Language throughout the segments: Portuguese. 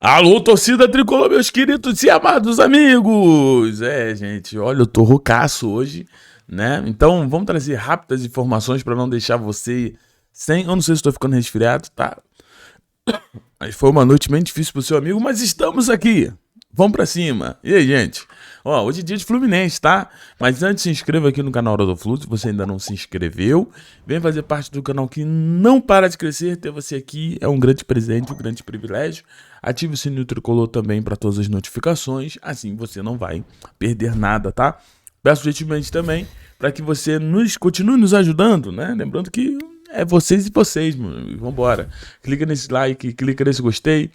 Alô, torcida tricolor, meus queridos e amados amigos! Gente, olha, eu tô roucaço hoje, né? Então, vamos trazer rápidas informações para não deixar você sem... Eu não sei se estou ficando resfriado, tá? Mas foi uma noite bem difícil pro seu amigo, mas estamos aqui! Vamos pra cima! E aí, gente? Ó, hoje é dia de Fluminense, tá? Mas antes, se inscreva aqui no canal Hora do Flu, se você ainda não se inscreveu. Vem fazer parte do canal que não para de crescer. Ter você aqui é um grande presente, um grande privilégio. Ative o sininho tricolor também para todas as notificações. Assim você não vai perder nada, tá? Peço gentilmente também para que você continue nos ajudando, né? Lembrando que é vocês e vocês, mano. Vambora. Clica nesse like, clica nesse gostei.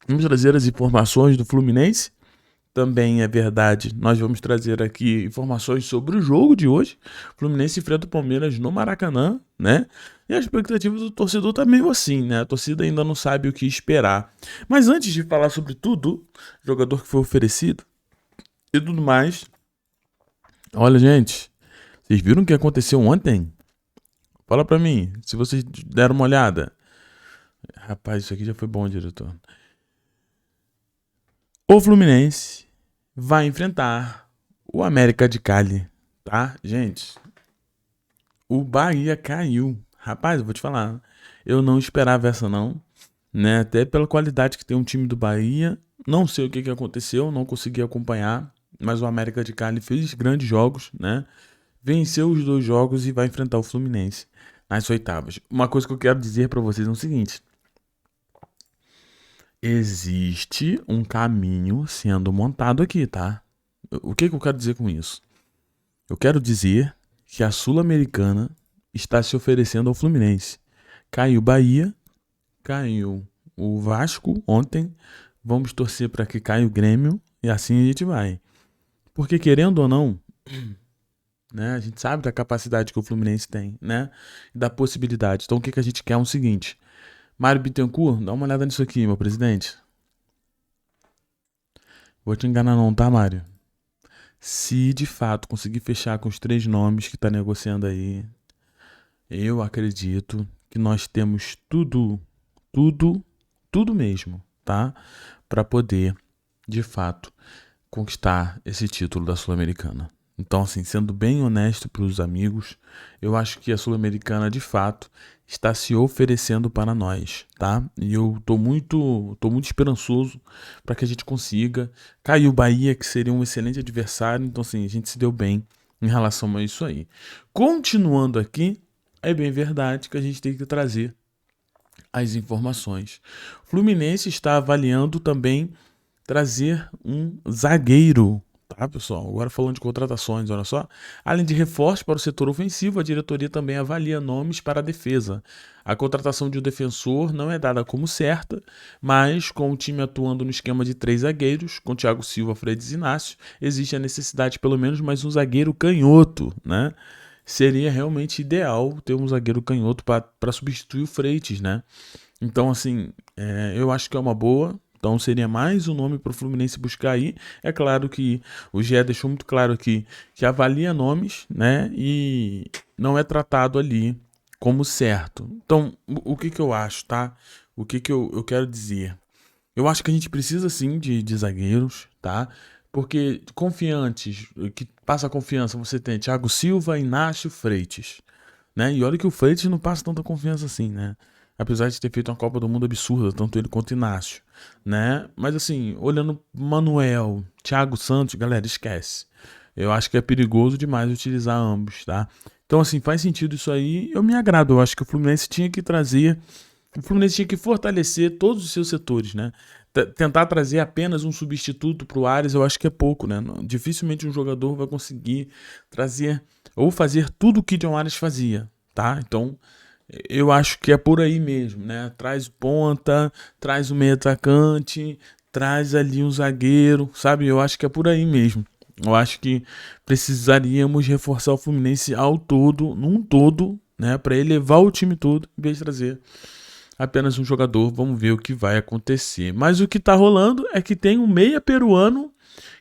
Vamos trazer as informações do Fluminense. Também é verdade, nós vamos trazer aqui informações sobre o jogo de hoje. Fluminense enfrenta o Palmeiras no Maracanã, né? E a expectativa do torcedor tá meio assim, né? A torcida ainda não sabe o que esperar. Mas antes de falar sobre tudo, jogador que foi oferecido e tudo mais. Olha, gente, vocês viram o que aconteceu ontem? Fala pra mim, se vocês deram uma olhada. Rapaz, isso aqui já foi bom, diretor. O Fluminense vai enfrentar o América de Cali, tá? Gente, o Bahia caiu. Rapaz, eu vou te falar, eu não esperava essa não, né? Até pela qualidade que tem um time do Bahia. Não sei o que aconteceu, não consegui acompanhar, mas o América de Cali fez grandes jogos, né? Venceu os 2 jogos e vai enfrentar o Fluminense nas oitavas. Uma coisa que eu quero dizer pra vocês é o seguinte: existe um caminho sendo montado aqui, tá? O que eu quero dizer com isso? Eu quero dizer que a Sul-Americana está se oferecendo ao Fluminense. Caiu Bahia, caiu o Vasco ontem. Vamos torcer para que caia o Grêmio e assim a gente vai. Porque querendo ou não, né, a gente sabe da capacidade que o Fluminense tem, né? E da possibilidade. Então o que a gente quer é o seguinte: Mário Bittencourt, dá uma olhada nisso aqui, meu presidente. Vou te enganar não, tá, Mário? Se de fato conseguir fechar com os 3 nomes que tá negociando aí, eu acredito que nós temos tudo mesmo, tá? Para poder, de fato, conquistar esse título da Sul-Americana. Então, assim, sendo bem honesto para os amigos, eu acho que a Sul-Americana, de fato, está se oferecendo para nós, tá? E eu tô muito esperançoso para que a gente consiga. Caiu o Bahia, que seria um excelente adversário, então, assim, a gente se deu bem em relação a isso aí. Continuando aqui, é bem verdade que a gente tem que trazer as informações. O Fluminense está avaliando também trazer um zagueiro, tá, pessoal? Agora falando de contratações, olha só. Além de reforços para o setor ofensivo, a diretoria também avalia nomes para a defesa. A contratação de um defensor não é dada como certa, mas com o time atuando no esquema de 3 zagueiros, com Thiago Silva, Fredes e Inácio, existe a necessidade de pelo menos mais um zagueiro canhoto, né? Seria realmente ideal ter um zagueiro canhoto para substituir o Freitas, né? Então, assim, eu acho que é uma boa. Então seria mais um nome para o Fluminense buscar aí. É claro que o GE deixou muito claro aqui que avalia nomes, né? E não é tratado ali como certo. Então, o que eu acho, tá? O que eu quero dizer? Eu acho que a gente precisa sim de zagueiros, tá? Porque confiantes, que passa confiança, você tem Thiago Silva, Inácio, Freitas, né? E olha que o Freitas não passa tanta confiança assim, né? Apesar de ter feito uma Copa do Mundo absurda, tanto ele quanto o Inácio, né? Mas assim, olhando Manuel, Thiago Santos, galera, esquece. Eu acho que é perigoso demais utilizar ambos, tá? Então assim, faz sentido isso aí, eu me agrado. Eu acho que o Fluminense tinha que trazer, o Fluminense tinha que fortalecer todos os seus setores, né? Tentar trazer apenas um substituto para o Ares, eu acho que é pouco, né? Dificilmente um jogador vai conseguir trazer ou fazer tudo o que John Ares fazia, tá? Então, eu acho que é por aí mesmo, né? Traz ponta, traz um meio atacante, traz ali um zagueiro, sabe? Eu acho que é por aí mesmo. Eu acho que precisaríamos reforçar o Fluminense ao todo, num todo, né? Para elevar o time todo, em vez de trazer apenas um jogador. Vamos ver o que vai acontecer. Mas o que tá rolando é que tem um meia peruano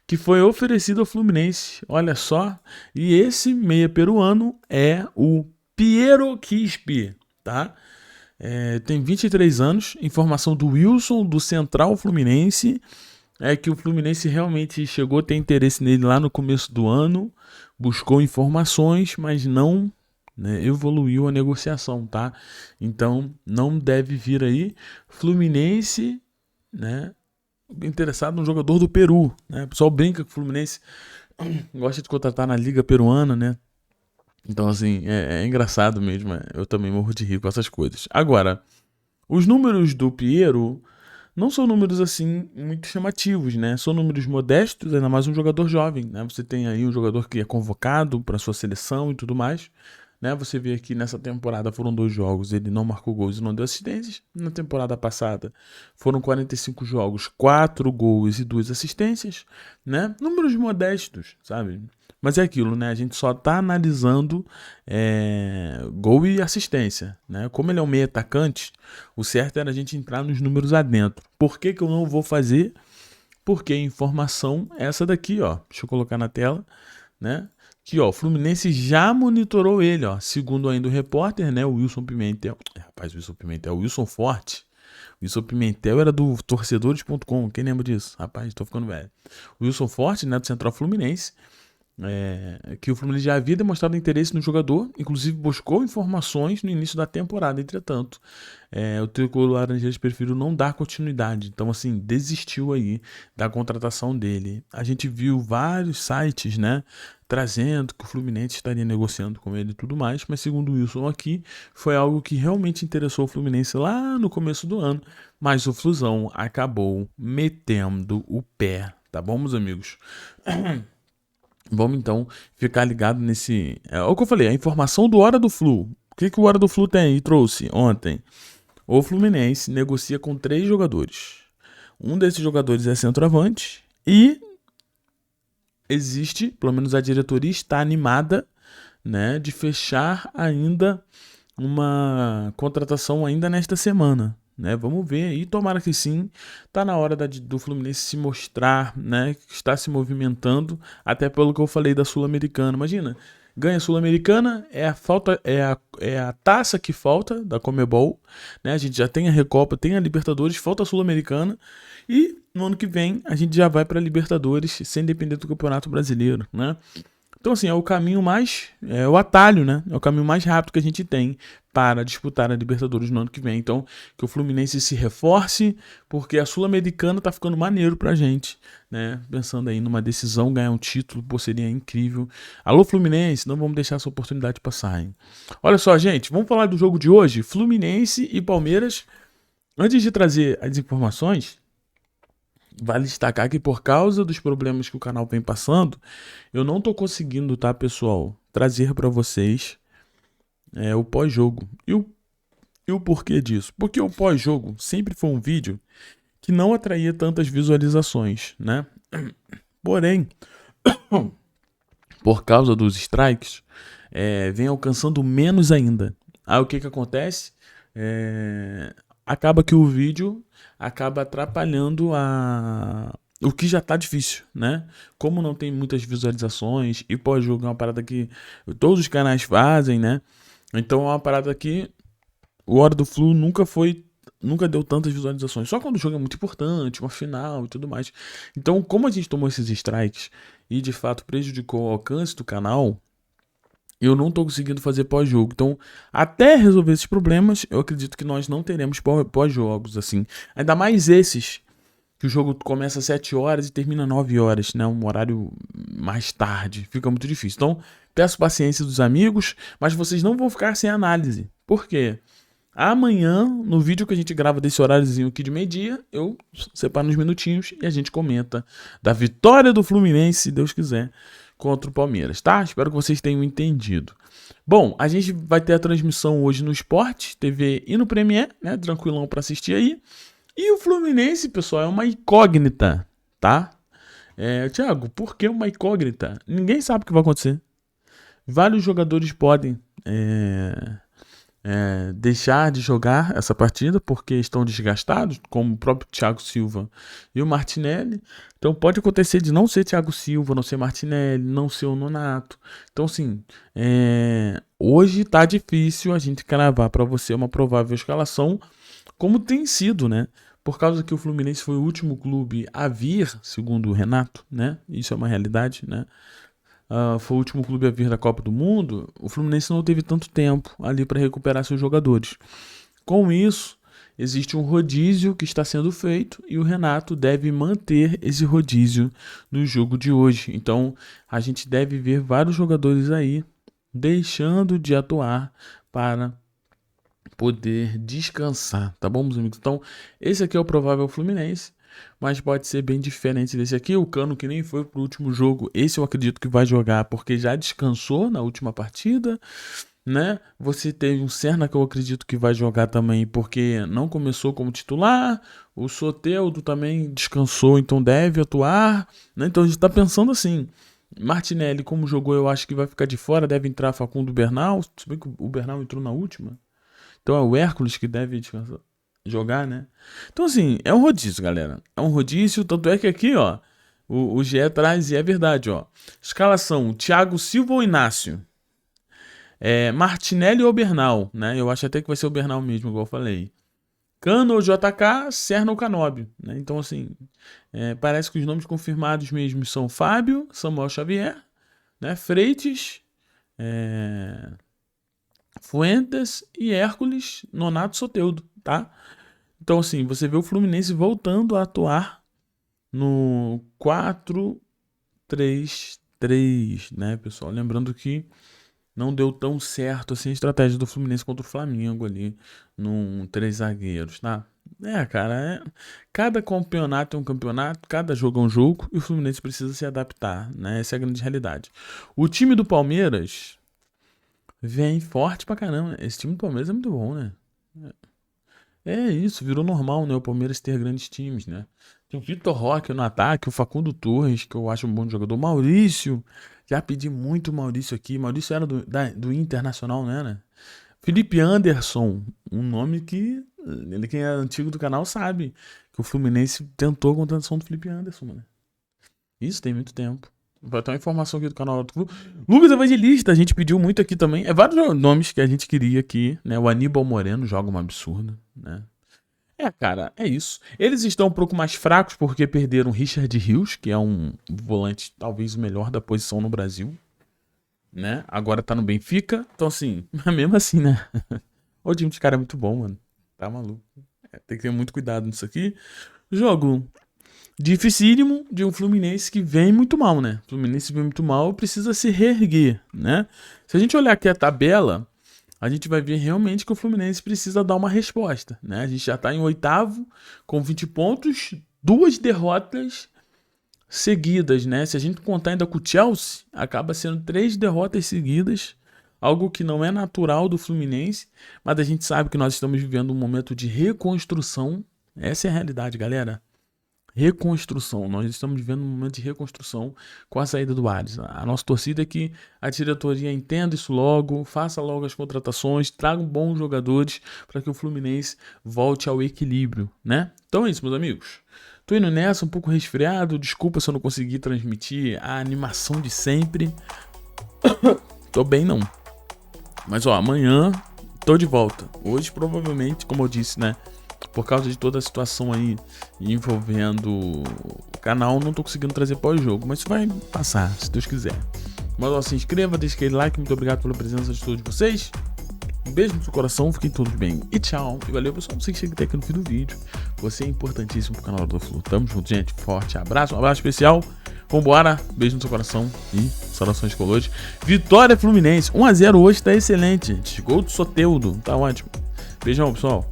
que foi oferecido ao Fluminense. Olha só. E esse meia peruano é o Piero Quispe, tá? Tem 23 anos, informação do Wilson, do Central Fluminense, que o Fluminense realmente chegou a ter interesse nele lá no começo do ano, buscou informações, mas não, né, evoluiu a negociação, tá? Então, não deve vir aí. Fluminense, né, interessado no jogador do Peru, né? O pessoal brinca que o Fluminense gosta de contratar na Liga Peruana, né? Então, assim, é engraçado mesmo. Eu também morro de rir com essas coisas. Agora, os números do Piero não são números, assim, muito chamativos, né? São números modestos, ainda mais um jogador jovem, né? Você tem aí um jogador que é convocado para sua seleção e tudo mais, né? Você vê aqui nessa temporada foram 2 jogos, ele não marcou gols e não deu assistências. Na temporada passada foram 45 jogos, 4 gols e 2 assistências, né? Números modestos, sabe? Mas é aquilo, né? A gente só tá analisando gol e assistência, né? Como ele é um meio atacante, o certo era a gente entrar nos números adentro. Por que eu não vou fazer? Porque a informação é essa daqui, ó. Deixa eu colocar na tela, né? Que, ó, o Fluminense já monitorou ele, ó. Segundo ainda o repórter, né? O Wilson Pimentel. Rapaz, o Wilson Pimentel, o Wilson Forte. O Wilson Pimentel era do torcedores.com. Quem lembra disso? Rapaz, tô ficando velho. O Wilson Forte, né? Do Central Fluminense. Que o Fluminense já havia demonstrado interesse no jogador, inclusive buscou informações no início da temporada. Entretanto, o tricolor laranjeiro preferiu não dar continuidade, então assim, desistiu aí da contratação dele. A gente viu vários sites, né, trazendo que o Fluminense estaria negociando com ele e tudo mais, mas segundo o Wilson aqui, foi algo que realmente interessou o Fluminense lá no começo do ano, mas o Flusão acabou metendo o pé, tá bom, meus amigos? Vamos então ficar ligado nesse. É o que eu falei, a informação do Hora do Flu. O que o Hora do Flu tem e trouxe ontem? O Fluminense negocia com 3 jogadores. Um desses jogadores é centroavante e existe, pelo menos a diretoria está animada, né, de fechar ainda uma contratação ainda nesta semana. Né, vamos ver aí, tomara que sim. Tá na hora do Fluminense se mostrar, né, que está se movimentando, até pelo que eu falei da Sul-Americana. Imagina, ganha a Sul-Americana, é a taça que falta da Conmebol, né? A gente já tem a Recopa, tem a Libertadores, falta a Sul-Americana e no ano que vem a gente já vai para a Libertadores sem depender do Campeonato Brasileiro, né? Então, assim, é o caminho mais. É o atalho, né? É o caminho mais rápido que a gente tem para disputar a Libertadores no ano que vem. Então, que o Fluminense se reforce, porque a Sul-Americana tá ficando maneiro pra gente, né? Pensando aí numa decisão, ganhar um título, pô, seria incrível. Alô, Fluminense, não vamos deixar essa oportunidade passar, hein? Olha só, gente, vamos falar do jogo de hoje: Fluminense e Palmeiras. Antes de trazer as informações. Vale destacar que por causa dos problemas que o canal vem passando, eu não tô conseguindo, tá, pessoal, trazer para vocês o pós-jogo. E o porquê disso? Porque o pós-jogo sempre foi um vídeo que não atraía tantas visualizações, né? Porém, por causa dos strikes, vem alcançando menos ainda. Aí o que acontece? Acaba que o vídeo acaba atrapalhando o que já tá difícil, né? Como não tem muitas visualizações e pós-jogo é uma parada que todos os canais fazem, né? Então é uma parada que o Hora do Flu nunca deu tantas visualizações. Só quando o jogo é muito importante, uma final e tudo mais. Então, como a gente tomou esses strikes e de fato prejudicou o alcance do canal, eu não tô conseguindo fazer pós-jogo. Então, até resolver esses problemas, eu acredito que nós não teremos pós-jogos, assim. Ainda mais esses, que o jogo começa às 7 horas e termina 9 horas, né? Um horário mais tarde. Fica muito difícil. Então, peço paciência dos amigos, mas vocês não vão ficar sem análise. Por quê? Amanhã, no vídeo que a gente grava desse horáriozinho aqui de meio-dia, eu separo uns minutinhos e a gente comenta da vitória do Fluminense, se Deus quiser, contra o Palmeiras, tá? Espero que vocês tenham entendido. Bom, a gente vai ter a transmissão hoje no Sport TV e no Premiere, né? Tranquilão para assistir aí. E o Fluminense, pessoal, é uma incógnita, tá? Thiago, por que uma incógnita? Ninguém sabe o que vai acontecer. Vários jogadores podem deixar de jogar essa partida porque estão desgastados, como o próprio Thiago Silva e o Martinelli. Então pode acontecer de não ser Thiago Silva, não ser Martinelli, não ser o Nonato. Então assim, hoje tá difícil a gente cravar para você uma provável escalação, como tem sido, né? Por causa que o Fluminense foi o último clube a vir, segundo o Renato, né? Isso é uma realidade, né? Foi o último clube a vir da Copa do Mundo. O Fluminense não teve tanto tempo ali para recuperar seus jogadores. Com isso, existe um rodízio que está sendo feito e o Renato deve manter esse rodízio no jogo de hoje. Então, a gente deve ver vários jogadores aí deixando de atuar para poder descansar, tá bom, meus amigos? Então, esse aqui é o provável Fluminense, mas pode ser bem diferente desse aqui. O Cano, que nem foi pro último jogo, esse eu acredito que vai jogar porque já descansou na última partida, né? Você teve um Serna que eu acredito que vai jogar também porque não começou como titular. O Soteldo também descansou, então deve atuar, né? Então a gente tá pensando assim. Martinelli, como jogou, eu acho que vai ficar de fora. Deve entrar Facundo Bernal. Se bem que o Bernal entrou na última. Então é o Hércules que deve jogar, né? Então, assim, é um rodízio, galera. É um rodízio, tanto é que aqui, ó, o GE traz, e é verdade, ó. Escalação: Thiago Silva ou Inácio? Martinelli ou Bernal, né? Eu acho até que vai ser o Bernal mesmo, igual eu falei. Cano ou JK, Serna ou Canóbio, né? Então, assim, parece que os nomes confirmados mesmo são Fábio, Samuel Xavier, né? Freitas, Fuentes e Hércules, Nonato, Soteldo, tá? Então, assim, você vê o Fluminense voltando a atuar no 4-3-3, né, pessoal? Lembrando que não deu tão certo assim a estratégia do Fluminense contra o Flamengo ali, num 3 zagueiros, tá? Cara, cada campeonato é um campeonato, cada jogo é um jogo, e o Fluminense precisa se adaptar, né? Essa é a grande realidade. O time do Palmeiras vem forte pra caramba. Esse time do Palmeiras é muito bom, né? É isso, virou normal, né? O Palmeiras ter grandes times, né? Tem o Vitor Roque no ataque, o Facundo Torres, que eu acho um bom jogador. Maurício, já pedi muito Maurício aqui. Maurício era do Internacional, né? Felipe Anderson, um nome que quem é antigo do canal sabe que o Fluminense tentou a contratação do Felipe Anderson, mano. Isso tem muito tempo. Vai ter uma informação aqui do canal do Clube. Lucas Evangelista, a gente pediu muito aqui também. É vários nomes que a gente queria aqui, né? O Aníbal Moreno joga uma absurda, né? Cara, é isso. Eles estão um pouco mais fracos porque perderam Richard Rios, que é um volante talvez o melhor da posição no Brasil, né? Agora tá no Benfica. Então, assim, mesmo assim, né? O time de cara é muito bom, mano. Tá maluco. Tem que ter muito cuidado nisso aqui. Jogo dificílimo de um Fluminense que vem muito mal, né? O Fluminense vem muito mal, precisa se reerguer, né? Se a gente olhar aqui a tabela, a gente vai ver realmente que o Fluminense precisa dar uma resposta, né? A gente já tá em 8º com 20 pontos, 2 derrotas seguidas, né? Se a gente contar ainda com o Chelsea, acaba sendo 3 derrotas seguidas, algo que não é natural do Fluminense, mas a gente sabe que nós estamos vivendo um momento de reconstrução. Essa é a realidade, galera. Reconstrução, nós estamos vivendo um momento de reconstrução com a saída do Ares. A nossa torcida é que a diretoria entenda isso logo, faça logo as contratações, tragam bons jogadores para que o Fluminense volte ao equilíbrio, né? Então é isso, meus amigos. Tô indo nessa, um pouco resfriado, desculpa se eu não consegui transmitir a animação de sempre. Tô bem não. Mas ó, amanhã tô de volta. Hoje provavelmente, como eu disse, né? Por causa de toda a situação aí envolvendo o canal, não tô conseguindo trazer pós-jogo, mas isso vai passar, se Deus quiser. Mas ó, se inscreva, deixa aquele like, muito obrigado pela presença de todos vocês. Um beijo no seu coração, fiquem todos bem e tchau. E valeu, pessoal, você que chega até aqui no fim do vídeo. Você é importantíssimo pro canal do Flu. Tamo junto, gente. Forte abraço, um abraço especial. Vambora, beijo no seu coração e saudações colores. Vitória Fluminense, 1-0 hoje, tá excelente. Gol do Soteldo, tá ótimo. Beijão, pessoal.